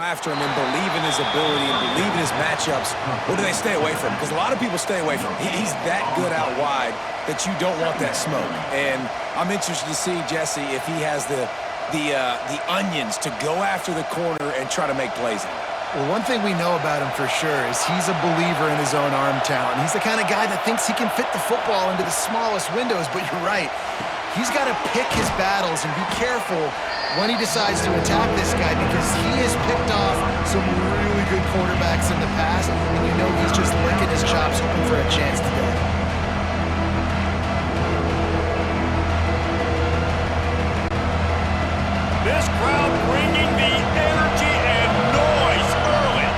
after him and believe in his ability and believe in his matchups, or do they stay away from him? Because a lot of people stay away from him. He's that good out wide that you don't want that smoke. And I'm interested to see, Jesse, if he has the onions to go after the corner and try to make plays in it. Well, one thing we know about him for sure is he's a believer in his own arm talent. He's the kind of guy that thinks he can fit the football into the smallest windows, but you're right. He's got to pick his battles and be careful when he decides to attack this guy, because he has picked off some really good quarterbacks in the past, and you know he's just licking his chops hoping for a chance today. This crowd bringing the energy and noise early.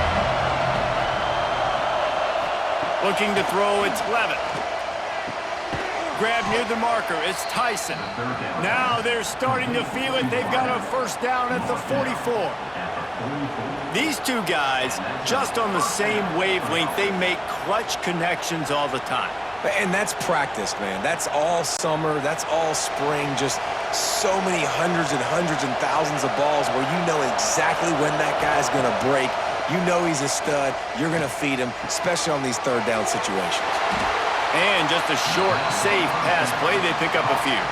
Looking to throw, it's Levitt. Grab near the marker, it's Tyson. Now they're starting to feel it. They've got a first down at the 44. These two guys, just on the same wavelength, they make clutch connections all the time. And that's practice, man. That's all summer. That's all spring. Just so many hundreds and thousands of balls where you know exactly when that guy's going to break. You know he's a stud. You're going to feed him, especially on these third down situations. And just a short, safe pass play, they pick up a few.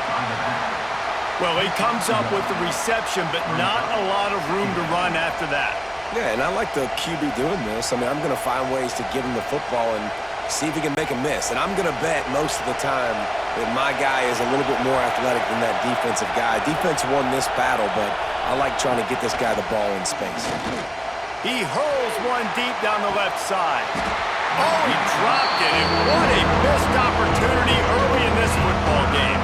Well, he comes up with the reception, but not a lot of room to run after that. Yeah, and I like the QB doing this. I mean, I'm going to find ways to give him the football and see if he can make a miss. And I'm going to bet most of the time that my guy is a little bit more athletic than that defensive guy. Defense won this battle, but I like trying to get this guy the ball in space. He hurls one deep down the left side. Oh, he dropped it, and what a missed opportunity early in this football game.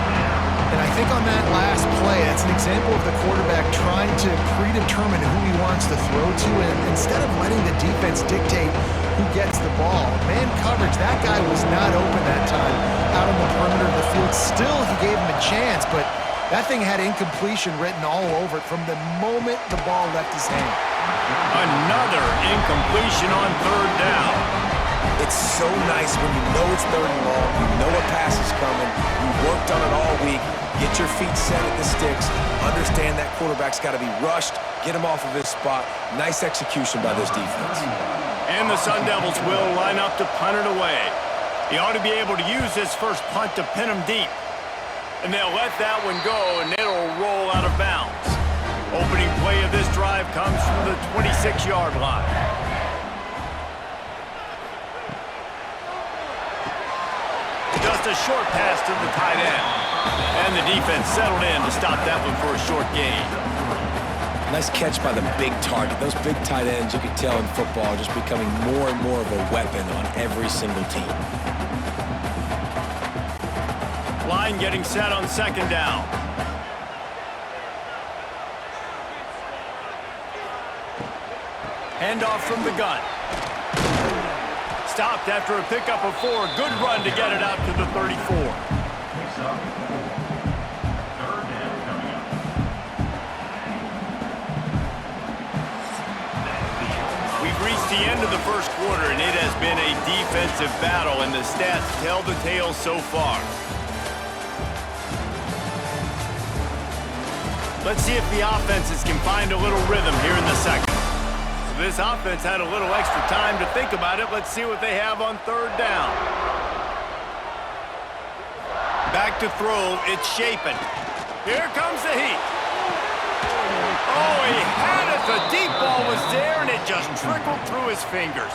And I think on that last play, it's an example of the quarterback trying to predetermine who he wants to throw to, and instead of letting the defense dictate who gets the ball. Man coverage, that guy was not open that time out on the perimeter of the field. Still, he gave him a chance, but that thing had incompletion written all over it from the moment the ball left his hand. Another incompletion on third down. It's so nice when you know it's third and long, you know a pass is coming, you worked on it all week, get your feet set at the sticks, understand that quarterback's got to be rushed, get him off of his spot. Nice execution by this defense. And the Sun Devils will line up to punt it away. He ought to be able to use his first punt to pin him deep. And they'll let that one go, and it'll roll out of bounds. Opening play of this drive comes from the 26-yard line. Just a short pass to the tight end. And the defense settled in to stop that one for a short gain. Nice catch by the big target. Those big tight ends, you can tell in football, are just becoming more and more of a weapon on every single team. Line getting set on second down. Handoff from the gun. Stopped after a pickup of 4. Good run to get it out to the 34. We've reached the end of the first quarter, and it has been a defensive battle, and the stats tell the tale so far. Let's see if the offenses can find a little rhythm here in the second. This offense had a little extra time to think about it. Let's see what they have on third down. Back to throw. It's Shapen. Here comes the heat. Oh, he had it. The deep ball was there, and it just trickled through his fingers.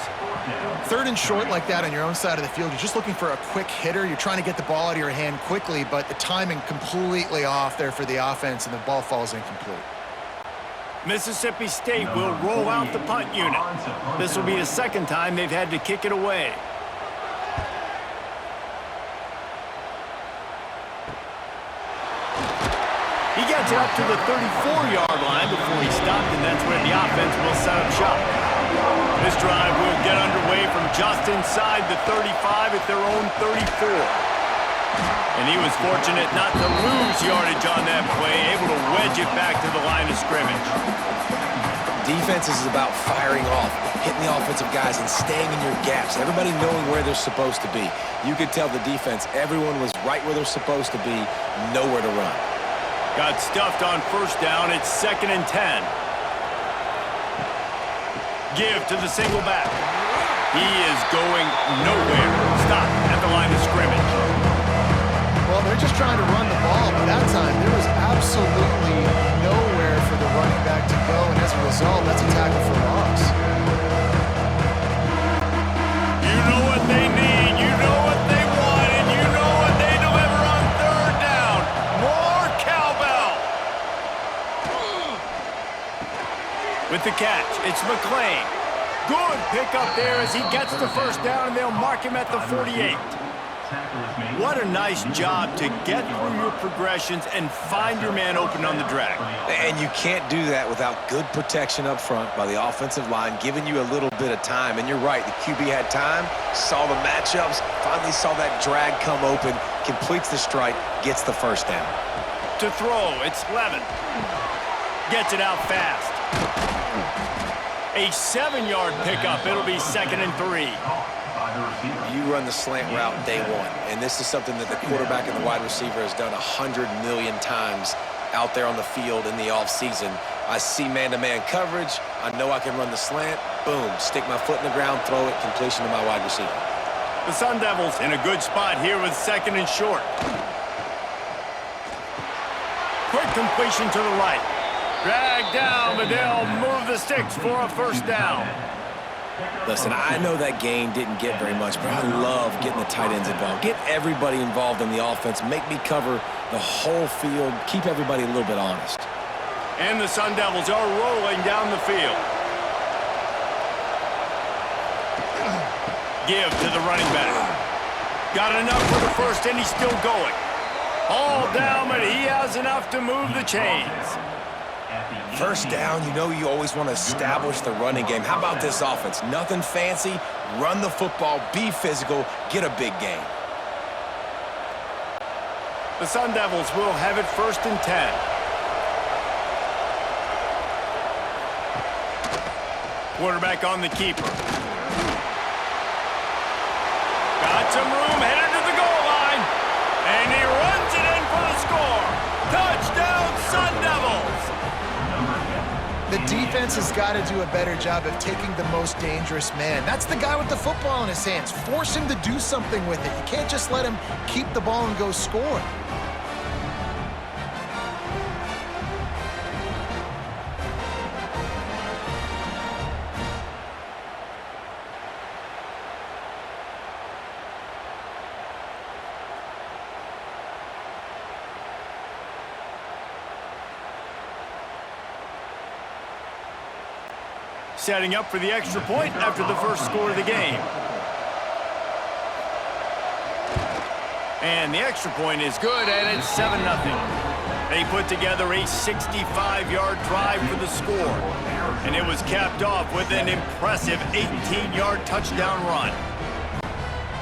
Third and short like that on your own side of the field, you're just looking for a quick hitter. You're trying to get the ball out of your hand quickly, but the timing completely off there for the offense, and the ball falls incomplete. Mississippi State will roll out the punt unit. This will be the second time they've had to kick it away. He gets it up to the 34-yard line before he stopped, and that's where the offense will set up shop. This drive will get underway from just inside the 35 at their own 34. And he was fortunate not to lose yardage on that play, able to wedge it back to the line of scrimmage. Defense is about firing off, hitting the offensive guys and staying in your gaps. Everybody knowing where they're supposed to be. You could tell the defense, everyone was right where they're supposed to be, nowhere to run. Got stuffed on first down. It's 2nd and 10. Give to the single back. He is going nowhere. Stop at the line of scrimmage. Well, they're just trying to run the ball, but that time there was absolutely nowhere for the running back to go, and as a result, that's a tackle for loss. You know what they need, you know what they want, and you know what they deliver on third down. More cowbell. With the catch, it's McClain. Good pickup there as he gets the first down, and they'll mark him at the 48. What a nice job to get through your progressions and find your man open on the drag. And you can't do that without good protection up front by the offensive line, giving you a little bit of time. And you're right, the QB had time, saw the matchups, finally saw that drag come open, completes the strike, gets the first down. To throw, it's Levin. Gets it out fast. A 7-yard pickup. It'll be 2nd and 3. You run the slant route day one, and this is something that the quarterback and the wide receiver has done 100 million times out there on the field in the offseason. I see man-to-man coverage. I know I can run the slant. Boom, stick my foot in the ground, throw it, completion to my wide receiver. The Sun Devils in a good spot here with 2nd and short. Quick completion to the right. Drag down, but they'll move the sticks for a first down. Listen, I know that gain didn't get very much, but I love getting the tight ends involved. Get everybody involved in the offense. Make me cover the whole field. Keep everybody a little bit honest. And the Sun Devils are rolling down the field. Give to the running back. Got enough for the first, and he's still going. All down, but he has enough to move the chains. First down, you know you always want to establish the running game. How about this offense? Nothing fancy. Run the football, be physical, get a big gain. The Sun Devils will have it 1st and 10. Quarterback on the keeper. Got some room, headed to the goal line. And he runs it in for the score. Touchdown, Sun Devils! The defense has got to do a better job of taking the most dangerous man. That's the guy with the football in his hands. Force him to do something with it. You can't just let him keep the ball and go score. Setting up for the extra point after the first score of the game. And the extra point is good, and it's 7-0. They put together a 65-yard drive for the score, and it was capped off with an impressive 18-yard touchdown run.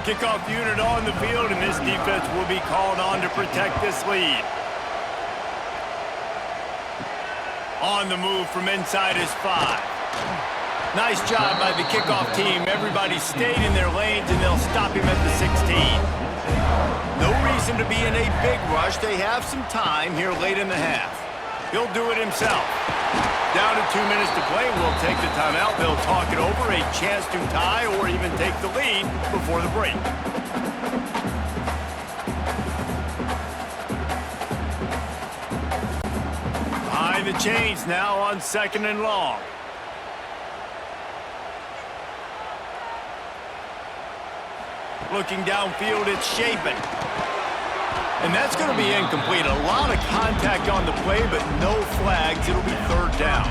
Kickoff unit on the field, and this defense will be called on to protect this lead. On the move from inside is 5. Nice job by the kickoff team. Everybody stayed in their lanes, and they'll stop him at the 16. No reason to be in a big rush. They have some time here late in the half. He'll do it himself. Down to 2 minutes to play. We'll take the timeout. They'll talk it over. A chance to tie or even take the lead before the break. Behind the chains now on 2nd and long. Looking downfield, it's Shapen. And that's going to be incomplete. A lot of contact on the play, but no flags. It'll be 3rd down.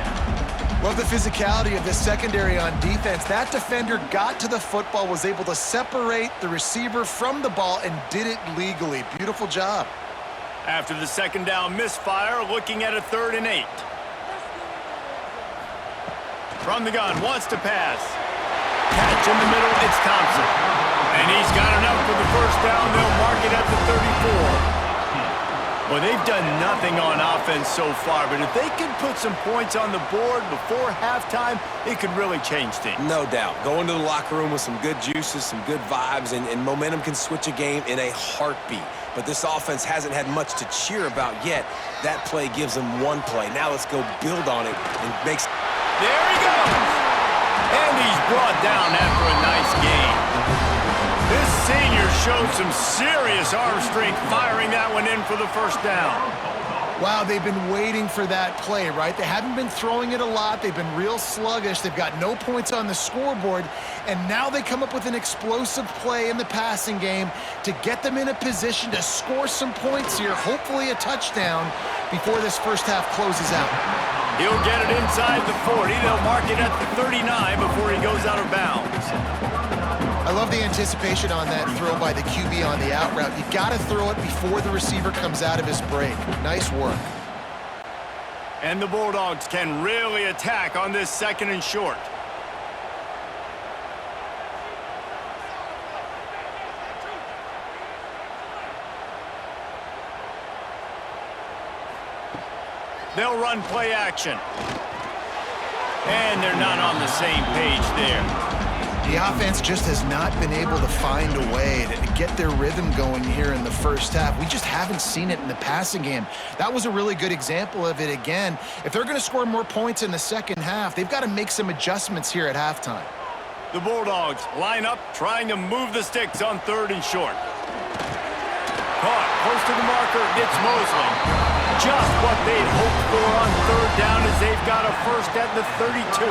Love the physicality of this secondary on defense. That defender got to the football, was able to separate the receiver from the ball, and did it legally. Beautiful job. After the 2nd down misfire, looking at a 3rd and 8. From the gun, wants to pass. Catch in the middle, it's Thompson. And he's got enough for the first down. They'll mark it at the 34. Well, they've done nothing on offense so far, but if they can put some points on the board before halftime, it could really change things. No doubt. Go into the locker room with some good juices, some good vibes, and momentum can switch a game in a heartbeat. But this offense hasn't had much to cheer about yet. That play gives them one play. Now let's go build on it and make... There he goes! brought down after a nice gain. This senior showed some serious arm strength firing that one in for the first down. Wow, they've been waiting for that play, right? They haven't been throwing it a lot. They've been real sluggish. They've got no points on the scoreboard. And now they come up with an explosive play in the passing game to get them in a position to score some points here, hopefully a touchdown, before this first half closes out. He'll get it inside the 40. They'll mark it at the 39 before he goes out of bounds. I love the anticipation on that throw by the QB on the out route. You got to throw it before the receiver comes out of his break. Nice work. And the Bulldogs can really attack on this 2nd and short. They'll run play action. And they're not on the same page there. The offense just has not been able to find a way to get their rhythm going here in the first half. We just haven't seen it in the passing game. That was a really good example of it again. If they're going to score more points in the second half, they've got to make some adjustments here at halftime. The Bulldogs line up, trying to move the sticks on 3rd and short. Caught close to the marker, it's Mosley. Just what they'd hoped for on 3rd down as they've got a first at the 32.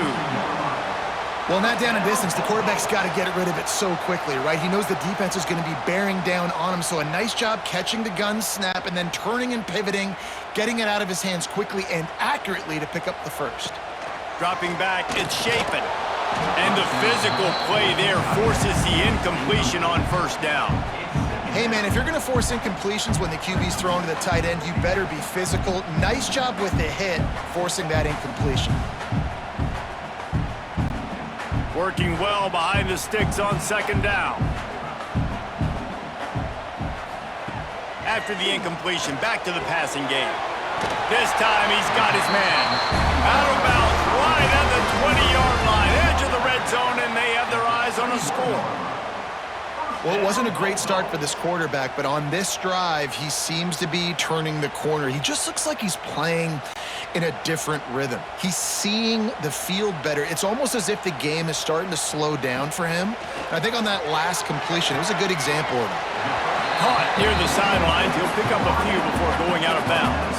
Well, not down in distance. The quarterback's got to get rid of it so quickly, right? He knows the defense is going to be bearing down on him, so a nice job catching the gun snap and then turning and pivoting, getting it out of his hands quickly and accurately to pick up the first. Dropping back, it's Chapin. And the physical play there forces the incompletion on 1st down. Hey, man, if you're going to force incompletions when the QB's thrown to the tight end, you better be physical. Nice job with the hit, forcing that incompletion. Working well behind the sticks on 2nd down. After the incompletion, back to the passing game. This time he's got his man. Out of bounds, right at the 20-yard line, edge of the red zone, and they have their eyes on a score. Well, it wasn't a great start for this quarterback, but on this drive, he seems to be turning the corner. He just looks like he's playing in a different rhythm. He's seeing the field better. It's almost as if the game is starting to slow down for him. And I think on that last completion, it was a good example of it. Caught near the sidelines. He'll pick up a few before going out of bounds.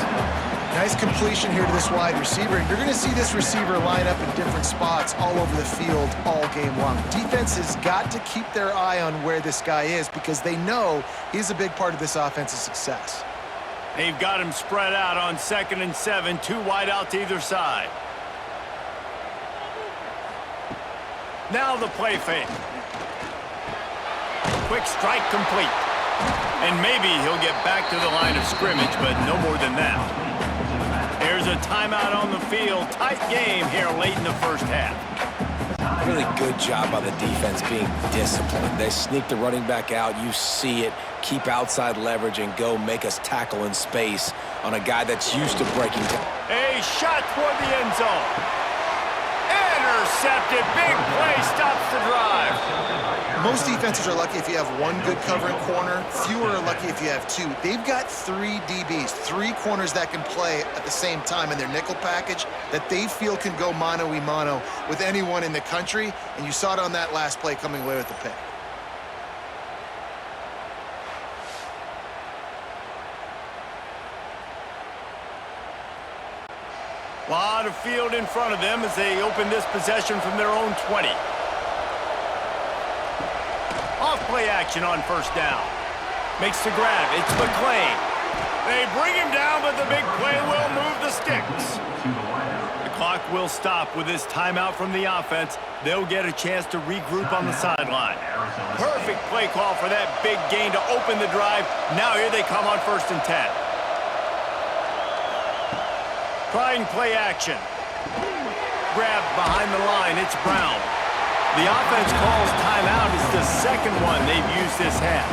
Nice completion here to this wide receiver. You're going to see this receiver line up in different spots all over the field all game long. Defense has got to keep their eye on where this guy is because they know he's a big part of this offense's success. They've got him spread out on 2nd and 7, 2 wide out to either side. Now the play fake. Quick strike complete. And maybe he'll get back to the line of scrimmage, but no more than that. There's a timeout on the field. Tight game here late in the first half. Really good job by the defense being disciplined. They sneak the running back out. You see it. Keep outside leverage and go make us tackle in space on a guy that's used to breaking down. A shot toward the end zone. Intercepted. Big play stops the drive. Most defenses are lucky if you have one good covering corner. Fewer are lucky if you have 2. They've got 3 DBs, 3 corners that can play at the same time in their nickel package that they feel can go mano-a-mano with anyone in the country. And you saw it on that last play coming away with the pick. A lot of field in front of them as they open this possession from their own 20. Off play action on 1st down. Makes the grab. It's McClain. They bring him down, but the big play will move the sticks. The clock will stop with this timeout from the offense. They'll get a chance to regroup on the sideline. Perfect play call for that big gain to open the drive. Now here they come on 1st and 10. Trying play action. Grab behind the line. It's Brown. The offense calls timeout. It's the second one they've used this half.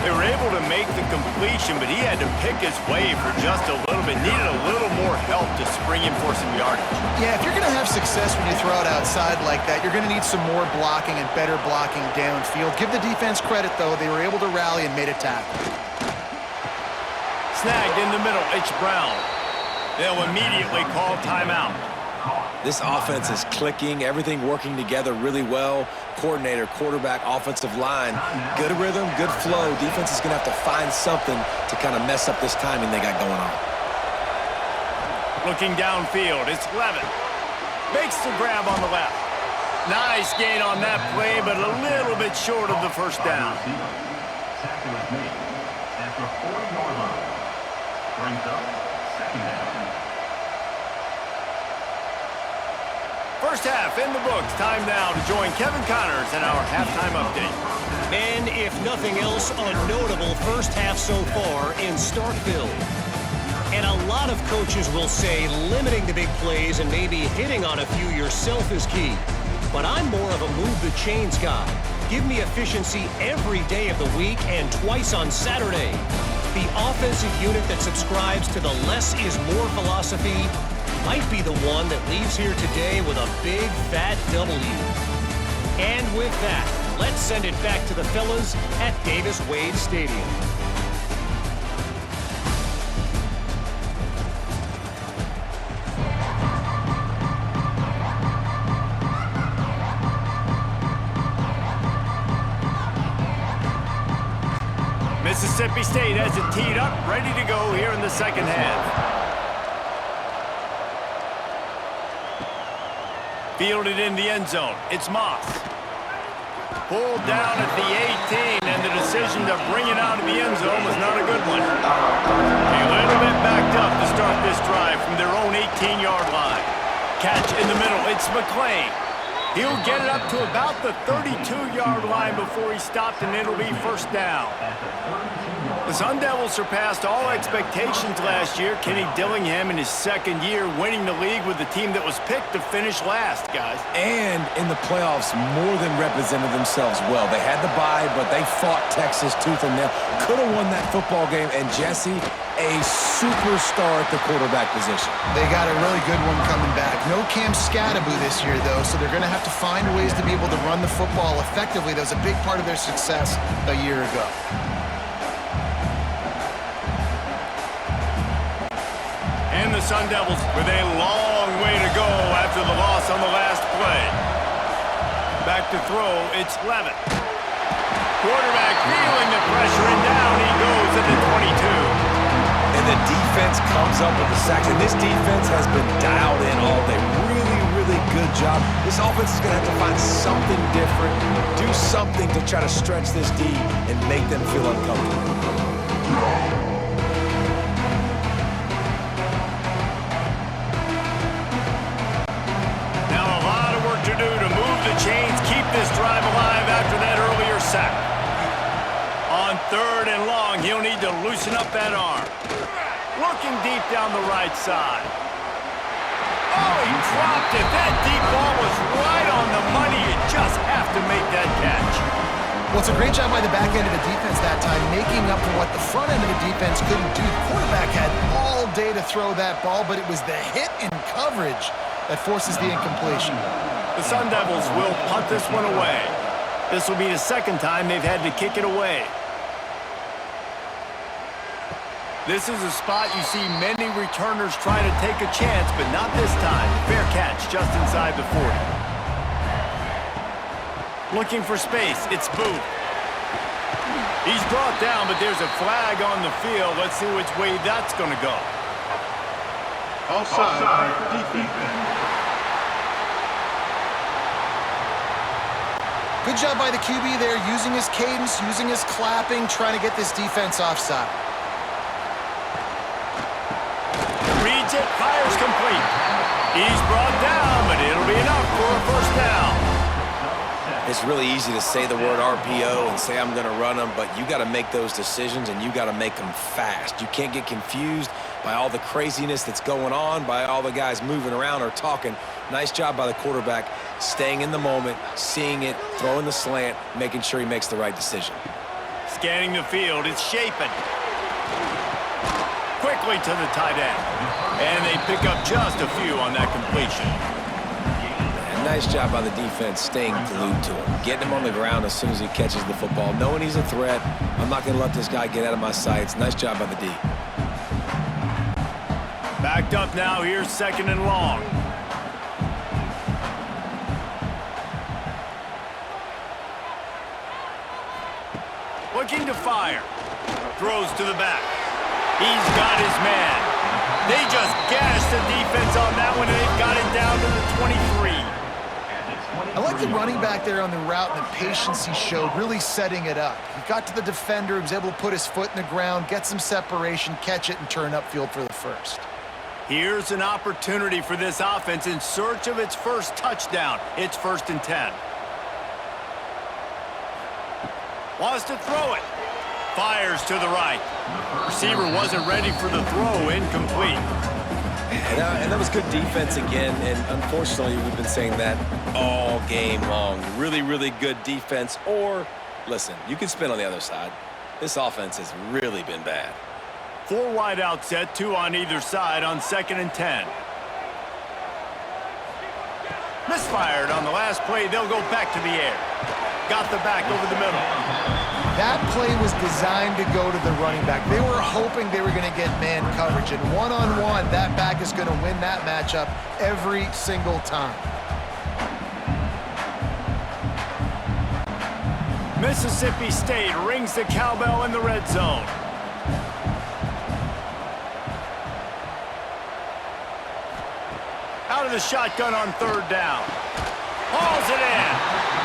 They were able to make the completion, but he had to pick his way for just a little bit. Needed a little more help to spring him for some yardage. Yeah, if you're going to have success when you throw it outside like that, you're going to need some more blocking and better blocking downfield. Give the defense credit, though. They were able to rally and made a tackle. Snagged in the middle. It's Brown. They'll immediately call timeout. This offense is clicking, everything working together really well. Coordinator, quarterback, offensive line, good rhythm, good flow. Defense is going to have to find something to kind of mess up this timing they got going on. Looking downfield, it's Levin. Makes the grab on the left. Nice gain on that play, but a little bit short of the first down. Tackle is made at the 4-yard line. Brings up second down. First half in the books. Time now to join Kevin Connors in our halftime update. And if nothing else, a notable first half so far in Starkville. And a lot of coaches will say limiting the big plays and maybe hitting on a few yourself is key. But I'm more of a move the chains guy. Give me efficiency every day of the week and twice on Saturday. The offensive unit that subscribes to the less is more philosophy might be the one that leaves here today with a big fat W. And with that, let's send it back to the fellas at Davis-Wade Stadium. Mississippi State has it teed up, ready to go here in the second half. Fielded in the end zone. It's Moss. Pulled down at the 18, and the decision to bring it out of the end zone was not a good one. A little bit backed up to start this drive from their own 18-yard line. Catch in the middle. It's McClain. He'll get it up to about the 32-yard line before he stopped, and it'll be first down. The Sun Devils surpassed all expectations last year. Kenny Dillingham in his second year winning the league with the team that was picked to finish last, guys. And in the playoffs, more than represented themselves well. They had the bye, but they fought Texas tooth and nail. Could have won that football game, and Jesse, a superstar at the quarterback position. They got a really good one coming back. No Cam Scattaboo this year, though, so they're going to have to find ways to be able to run the football effectively. That was a big part of their success a year ago. And the Sun Devils with a long way to go after the loss on the last play. Back to throw, it's Levin. Quarterback feeling the pressure, and down he goes at the 22. And the defense comes up with the sacks, and this defense has been dialed in all day. Really, really good job. This offense is going to have to find something different, do something to try to stretch this D and make them feel uncomfortable. Chains keep this drive alive after that earlier sack. On third and long, he'll need to loosen up that arm. Looking deep down the right side. Oh, he dropped it. That deep ball was right on the money. You just have to make that catch. Well, it's a great job by the back end of the defense that time, making up for what the front end of the defense couldn't do. The quarterback had all day to throw that ball, but it was the hit and coverage that forces the incompletion. The Sun Devils will punt this one away. This will be the second time they've had to kick it away. This is a spot you see many returners trying to take a chance, but not this time. Fair catch just inside the 40. Looking for space, it's Booth. He's brought down, but there's a flag on the field. Let's see which way that's going to go. Offside, defense. Good job by the QB there, using his cadence, using his clapping, trying to get this defense offside. Reads it, fires complete. He's brought down, but it'll be enough for a first down. It's really easy to say the word RPO and say I'm going to run them, but you got to make those decisions and you got to make them fast. You can't get confused by all the craziness that's going on, by all the guys moving around or talking. Nice job by the quarterback, staying in the moment, seeing it, throwing the slant, making sure he makes the right decision. Scanning the field, it's Shapen. Quickly to the tight end. And they pick up just a few on that completion. And nice job by the defense staying glued to him, getting him on the ground as soon as he catches the football, knowing he's a threat. I'm not going to let this guy get out of my sights. Nice job by the D. Backed up now, here's second and long. Looking to fire. Throws to the back. He's got his man. They just gashed the defense on that one, and they've got it down to the 23. I like the running back there on the route and the patience he showed, really setting it up. He got to the defender, he was able to put his foot in the ground, get some separation, catch it, and turn upfield for the first. Here's an opportunity for this offense in search of its first touchdown. It's 1st and 10. Wants to throw it. Fires to the right. Receiver wasn't ready for the throw. Incomplete. And that was good defense again, and unfortunately, we've been saying that all game long. Really, really good defense, or, listen, you can spin on the other side. This offense has really been bad. 4 wide out set, 2 on either side on 2nd and 10. Misfired on the last play. They'll go back to the air. Got the back over the middle. That play was designed to go to the running back. They were hoping they were going to get man coverage, and one-on-one, that back is going to win that matchup every single time. Mississippi State rings the cowbell in the red zone. Out of the shotgun on 3rd down. Hauls it in.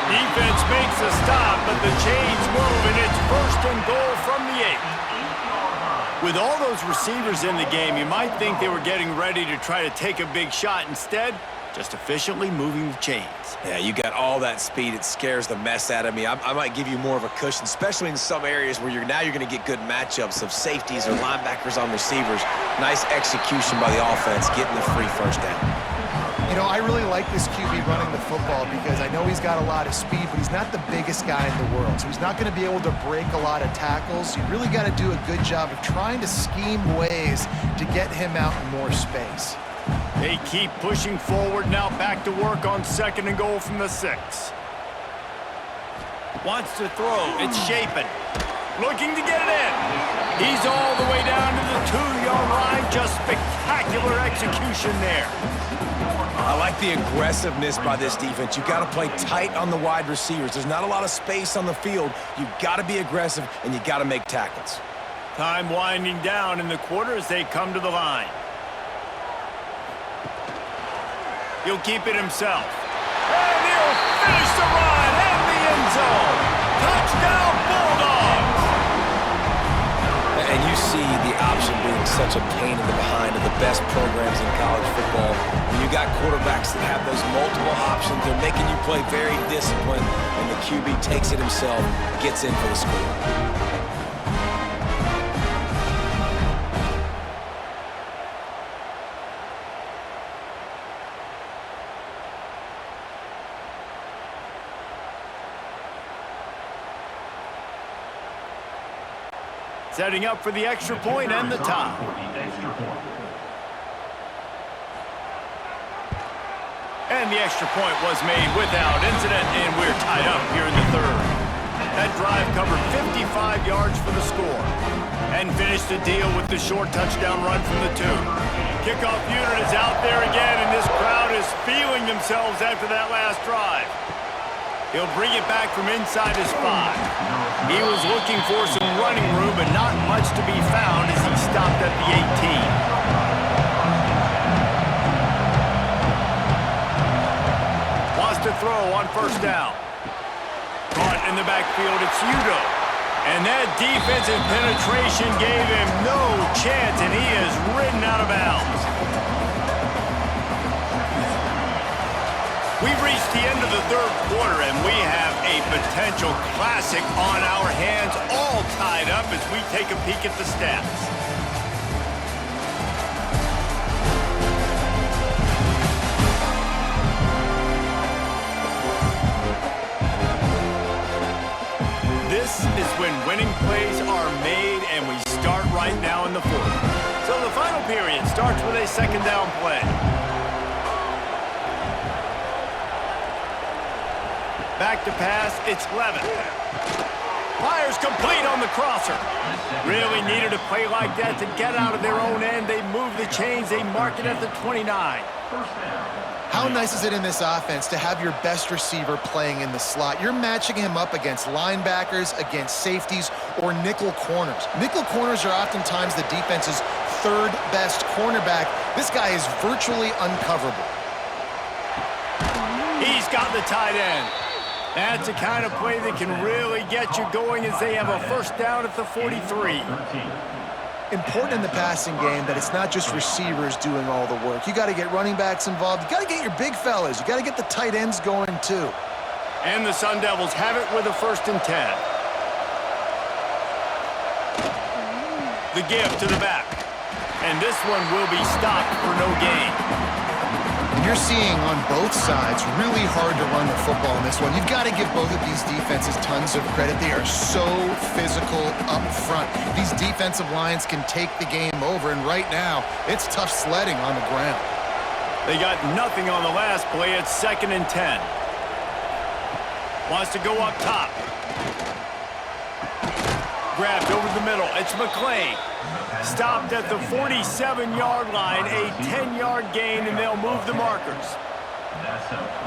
Defense makes a stop, but the chains move, and it's 1st and goal from the 8. With all those receivers in the game, you might think they were getting ready to try to take a big shot. Instead, just efficiently moving the chains. Yeah, you got all that speed. It scares the mess out of me. I might give you more of a cushion, especially in some areas where you're going to get good matchups of safeties or linebackers on receivers. Nice execution by the offense, getting the free 1st down. You know, I really like this QB running the football because I know he's got a lot of speed, but he's not the biggest guy in the world. So he's not going to be able to break a lot of tackles. You really got to do a good job of trying to scheme ways to get him out in more space. They keep pushing forward now, back to work on 2nd and goal from the 6. Wants to throw. It's Shapen. Looking to get it in. He's all the way down to the 2-yard line. Just spectacular execution there. I like the aggressiveness by this defense. You got to play tight on the wide receivers. There's not a lot of space on the field. You got to be aggressive, and you got to make tackles. Time winding down in the quarter as they come to the line. He'll keep it himself. And he'll finish the run in the end zone. Touchdown, Bulldogs! And you see the option being such a pain in the behind of the best programs in college football. When you got quarterbacks that have those multiple options, they're making you play very disciplined, and the QB takes it himself, gets in for the score. Setting up for the extra point and the tie. And the extra point was made without incident, and we're tied up here in the 3rd. That drive covered 55 yards for the score and finished the deal with the short touchdown run from the 2. Kickoff unit is out there again, and this crowd is feeling themselves after that last drive. He'll bring it back from inside his 5. He was looking for some running room, but not much to be found as he stopped at the 18. Wants to throw on 1st down. Caught in the backfield, it's Udo. And that defensive penetration gave him no chance, and he is ridden out of bounds. We've reached the end of the 3rd quarter, and we have a potential classic on our hands, all tied up as we take a peek at the stats. This is when winning plays are made, and we start right now in the 4th. So the final period starts with a 2nd down play. Back to pass, it's Levin. Fires complete on the crosser. Really needed a play like that to get out of their own end. They move the chains, they mark it at the 29. How How nice is it in this offense to have your best receiver playing in the slot? You're matching him up against linebackers, against safeties, or nickel corners. Nickel corners are oftentimes the defense's third best cornerback. This guy is virtually uncoverable. He's got the tight end. That's the kind of play that can really get you going as they have a first down at the 43. Important in the passing game that it's not just receivers doing all the work. You got to get running backs involved. You got to get your big fellas. You got to get the tight ends going too. And the Sun Devils have it with a 1st and 10. The give to the back. And this one will be stopped for no gain. And you're seeing on both sides really hard to run the football in this one. You've got to give both of these defenses tons of credit. They are so physical up front. These defensive lines can take the game over, and right now, it's tough sledding on the ground. They got nothing on the last play. It's 2nd and 10. Wants to go up top. Grabbed over the middle. It's McClain. Stopped at the 47-yard line, a 10-yard gain, and they'll move the markers.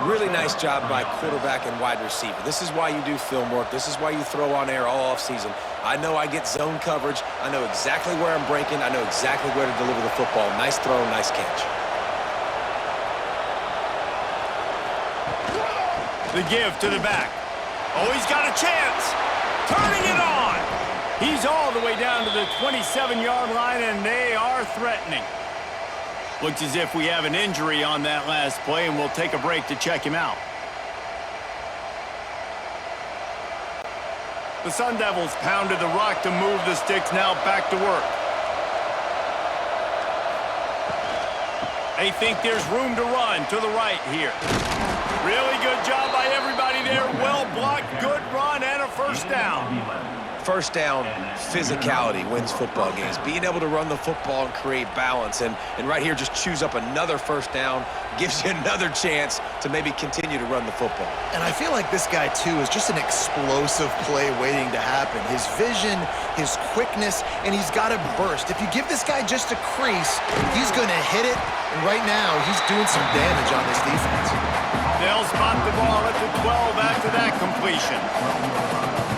Really nice job by quarterback and wide receiver. This is why you do film work. This is why you throw on air all offseason. I know I get zone coverage. I know exactly where I'm breaking. I know exactly where to deliver the football. Nice throw, nice catch. The give to the back. Oh, he's got a chance. Turning it on. He's all the way down to the 27-yard line, and they are threatening. Looks as if we have an injury on that last play, and we'll take a break to check him out. The Sun Devils pounded the rock to move the sticks, now back to work. They think there's room to run to the right here. Really good job by everybody there. Well blocked, good run, and a 1st down. First down, physicality wins football games. Being able to run the football and create balance. And right here, just choose up another 1st down, gives you another chance to maybe continue to run the football. And I feel like this guy, too, is just an explosive play waiting to happen. His vision, his quickness, and he's got a burst. If you give this guy just a crease, he's going to hit it. And right now, he's doing some damage on this defense. They'll spot the ball at the 12 after that completion.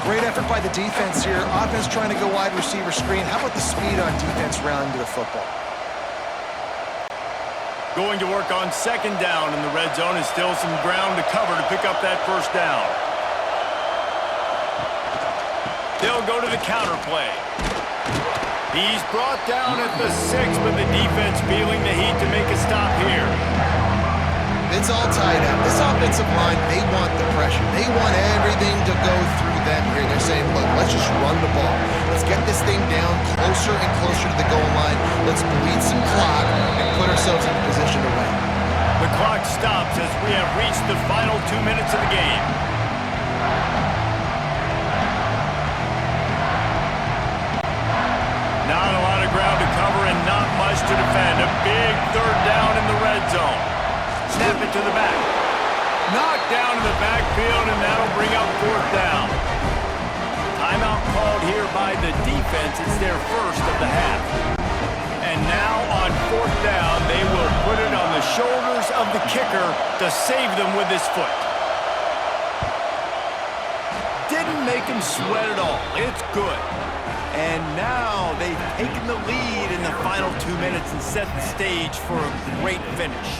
Great effort by the defense here. Offense trying to go wide receiver screen. How about the speed on defense rounding to the football? Going to work on 2nd down in the red zone, and still some ground to cover to pick up that 1st down. They'll go to the counter play. He's brought down at the 6, but the defense feeling the heat to make a stop here. It's all tied up. This offensive line, they want the pressure. They want everything to go through them here. They're saying, look, let's just run the ball. Let's get this thing down closer and closer to the goal line. Let's bleed some clock and put ourselves in a position to win. The clock stops as we have reached the final 2 minutes of the game. Not a lot of ground to cover and not much to defend. A big 3rd down in the red zone. Snap it to the back. Knocked down in the backfield, and that'll bring up 4th down. Timeout called here by the defense. It's their 1st of the half. And now on 4th down, they will put it on the shoulders of the kicker to save them with his foot. Didn't make him sweat at all. It's good. And now they've taken the lead in the final 2 minutes and set the stage for a great finish.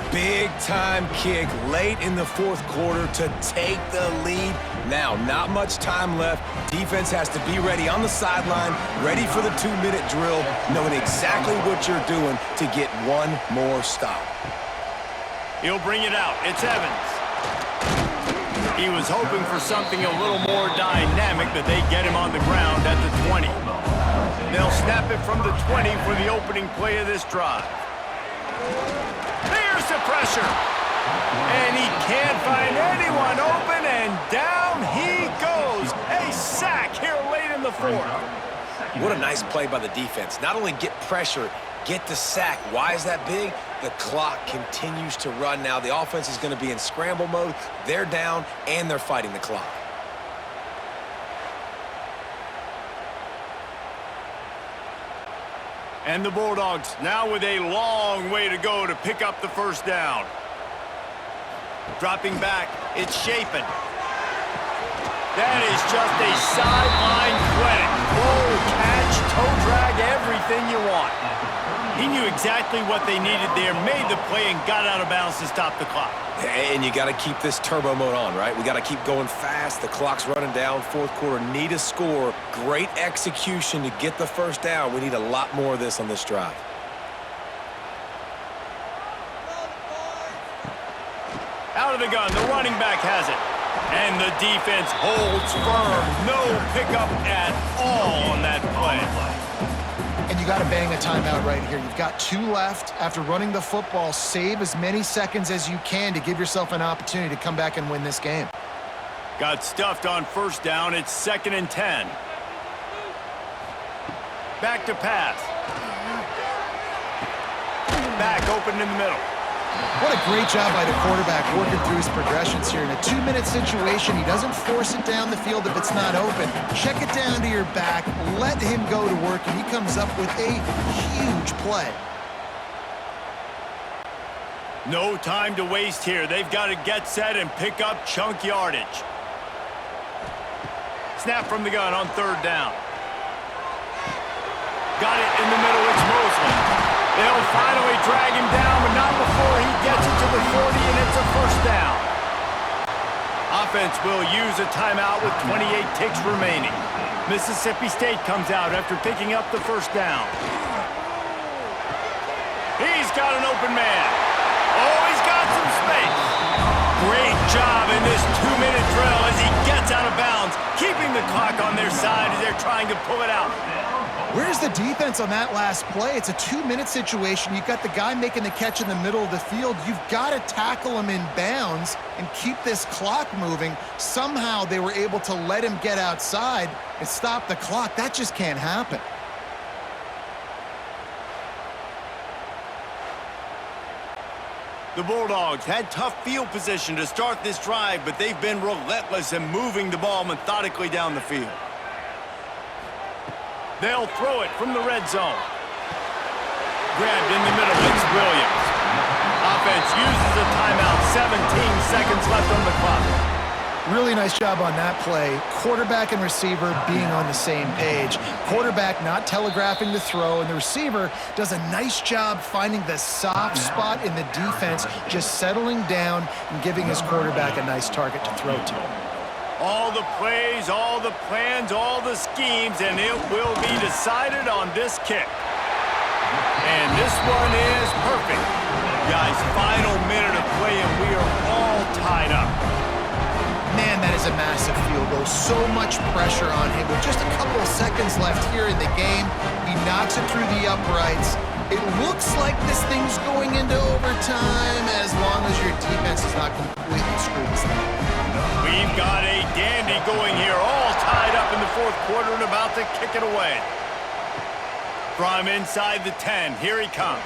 Big-time kick late in the 4th quarter to take the lead. Now, not much time left. Defense has to be ready on the sideline, ready for the 2-minute drill, knowing exactly what you're doing to get one more stop. He'll bring it out. It's Evans. He was hoping for something a little more dynamic, but they get him on the ground at the 20. They'll snap it from the 20 for the opening play of this drive. There's the pressure. And he can't find anyone open, and down he goes. A sack here late in the 4th. What a nice play by the defense. Not only get pressure, get the sack. Why is that big? The clock continues to run now. The offense is going to be in scramble mode. They're down, and they're fighting the clock. And the Bulldogs now with a long way to go to pick up the first down. Dropping back, it's Shapen. That is just a sideline credit. Roll, catch, toe drag, everything you want. He knew exactly what they needed there, made the play, and got out of bounds to stop the clock. And you got to keep this turbo mode on, right? We got to keep going fast. The clock's running down. Fourth quarter, need a score. Great execution to get the first down. We need a lot more of this on this drive. Out of the gun, the running back has it. And the defense holds firm. No pickup at all on that play. And you got to bang a timeout right here. You've got 2 left. After running the football, save as many seconds as you can to give yourself an opportunity to come back and win this game. Got stuffed on first down. It's 2nd and 10. Back to pass. Back open in the middle. What a great job by the quarterback working through his progressions here. In a 2-minute situation, he doesn't force it down the field if it's not open. Check it down to your back, let him go to work, and he comes up with a huge play. No time to waste here. They've got to get set and pick up chunk yardage. Snap from the gun on 3rd down. Got it in the middle. It's Mosley. They'll finally drag him down, but not before he gets it to the 40, and it's a first down. Offense will use a timeout with 28 ticks remaining. Mississippi State comes out after picking up the first down. He's got an open man. Oh, he's got some space. Great job in this 2-minute drill as he gets out of bounds, keeping the clock on their side as they're trying to pull it out. Where's the defense on that last play? It's a 2-minute situation. You've got the guy making the catch in the middle of the field. You've got to tackle him in bounds and keep this clock moving. Somehow they were able to let him get outside and stop the clock. That just can't happen. The Bulldogs had tough field position to start this drive, but they've been relentless in moving the ball methodically down the field. They'll throw it from the red zone. Grabbed in the middle, it's Williams. Offense uses a timeout, 17 seconds left on the clock. Really nice job on that play. Quarterback and receiver being on the same page. Quarterback not telegraphing the throw, and the receiver does a nice job finding the soft spot in the defense, just settling down and giving his quarterback a nice target to throw to. All the plays, all the plans, all the schemes, and it will be decided on this kick. And this one is perfect. Guys, final minute of play, and we are all tied up. Man, that is a massive field goal. So much pressure on him. With just a couple of seconds left here in the game, he knocks it through the uprights. It looks like this thing's going into overtime as long as your defense is not completely screwed this thing. We've got a dandy going here, all tied up in the 4th quarter and about to kick it away. From inside the 10, here he comes.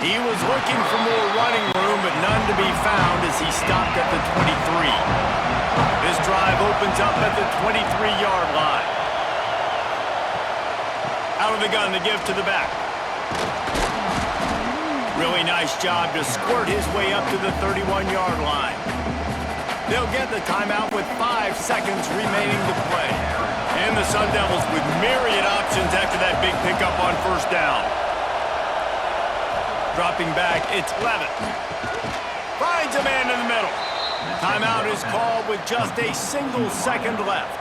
He was looking for more running room, but none to be found as he stopped at the 23. This drive opens up at the 23-yard line. Out of the gun to give to the back. Really nice job to squirt his way up to the 31-yard line. They'll get the timeout with 5 seconds remaining to play. And the Sun Devils with myriad options after that big pickup on first down. Dropping back, it's Levitt. Finds a man in the middle. Timeout is called with just a single second left.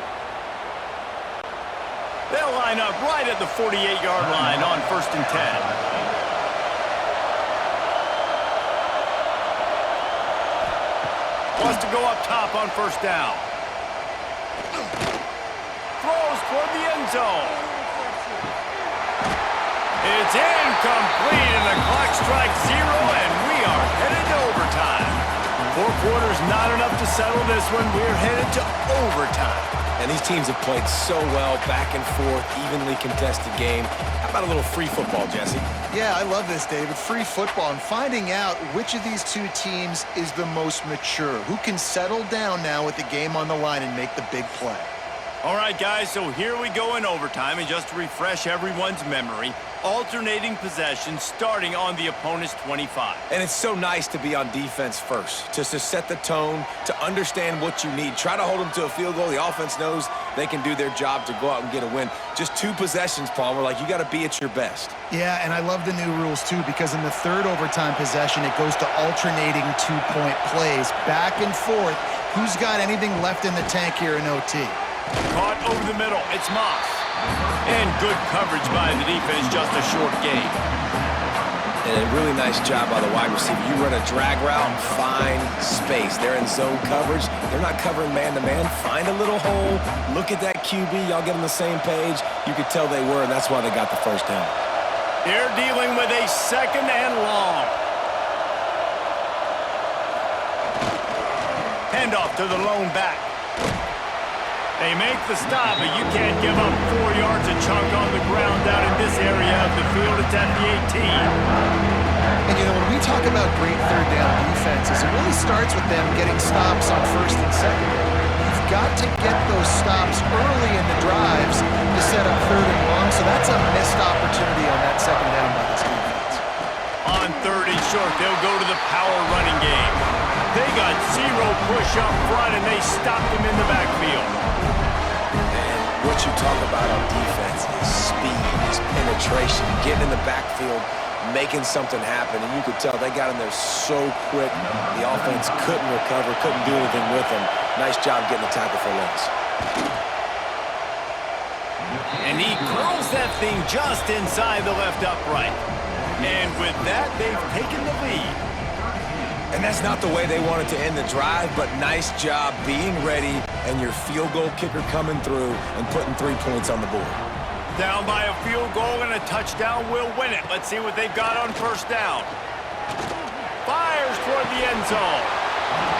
They'll line up right at the 48-yard line on 1st and 10. Wants to go up top on first down. Throws toward the end zone. It's incomplete, and the clock strikes 0, and we are headed to overtime. 4 quarters not enough to settle this one. We're headed to overtime. And these teams have played so well, back and forth, evenly contested game. How about a little free football, Jesse? Yeah, I love this, David. Free football and finding out which of these 2 teams is the most mature, who can settle down now with the game on the line and make the big play. All right, guys, so here we go in overtime, and just to refresh everyone's memory, alternating possessions starting on the opponent's 25. And it's so nice to be on defense first, just to set the tone, to understand what you need. Try to hold them to a field goal. The offense knows they can do their job to go out and get a win. Just 2 possessions, Palmer, like you got to be at your best. Yeah, and I love the new rules, too, because in the third overtime possession, it goes to alternating 2-point plays, back and forth. Who's got anything left in the tank here in OT? Caught over the middle. It's Moss. And good coverage by the defense, just a short gain. And a really nice job by the wide receiver. You run a drag route, find space. They're in zone coverage. They're not covering man-to-man. Find a little hole. Look at that QB. Y'all get on the same page. You could tell they were, and that's why they got the first down. They're dealing with a 2nd and long. Handoff to the lone back. They make the stop, but you can't give up 4 yards a chunk on the ground down in this area of the field. It's at the 18. And, you know, when we talk about great third down defenses, it really starts with them getting stops on 1st and 2nd. You've got to get those stops early in the drives to set up 3rd and long, so that's a missed opportunity on that 2nd down by this defense. On 3rd and short, they'll go to the power running game. They got 0 push up front, and they stopped him in the backfield. And what you talk about on defense is speed, is penetration, getting in the backfield, making something happen. And you could tell they got in there so quick. The offense couldn't recover, couldn't do anything with them. Nice job getting the tackle for loss. And he curls that thing just inside the left upright. And with that, they've taken the lead. And that's not the way they wanted to end the drive, but nice job being ready and your field goal kicker coming through and putting 3 points on the board. Down by a field goal and a touchdown will win it. Let's see what they've got on 1st down. Fires toward the end zone.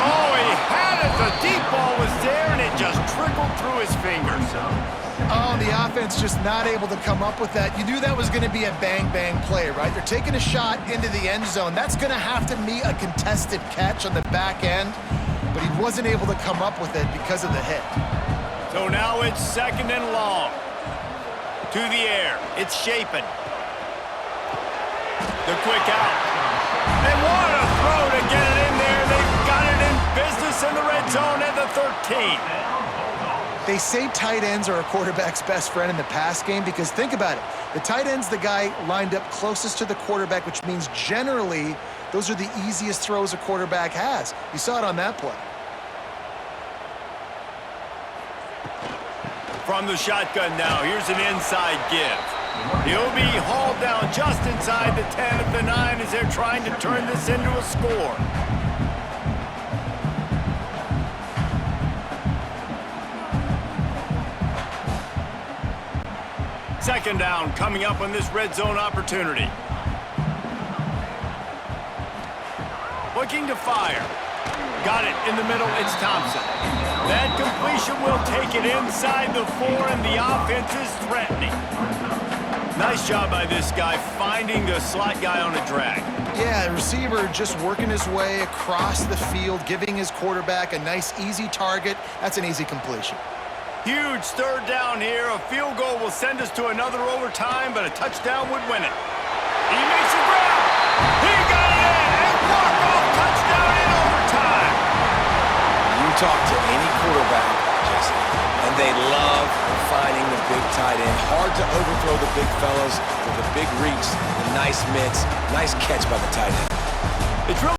Oh, he had it. The deep ball was there, and it just trickled through his fingers. Oh, the offense just not able to come up with that. You knew that was going to be a bang-bang play, right? They're taking a shot into the end zone. That's going to have to be a contested catch on the back end, but he wasn't able to come up with it because of the hit. So now it's 2nd and long. To the air. It's Shapen. The quick out. They want to throw to get it in there. They've got it in business in the red zone at the 13. They say tight ends are a quarterback's best friend in the pass game because think about it. The tight end's the guy lined up closest to the quarterback, which means generally those are the easiest throws a quarterback has. You saw it on that play. From the shotgun now, here's an inside give. He'll be hauled down just inside the 10 of the 9 as they're trying to turn this into a score. Second down coming up on this red zone opportunity. Looking to fire. Got it in the middle, it's Thompson. That completion will take it inside the 4, and the offense is threatening. Nice job by this guy finding the slot guy on a drag. Yeah, the receiver just working his way across the field, giving his quarterback a nice, easy target. That's an easy completion. Huge 3rd down here. A field goal will send us to another overtime, but a touchdown would win it. He makes a grab. He got it in. And walk-off touchdown in overtime. You talk to any quarterback, Jesse, and they love finding the big tight end. Hard to overthrow the big fellas with the big reach, the nice mitts, nice catch by the tight end. It's really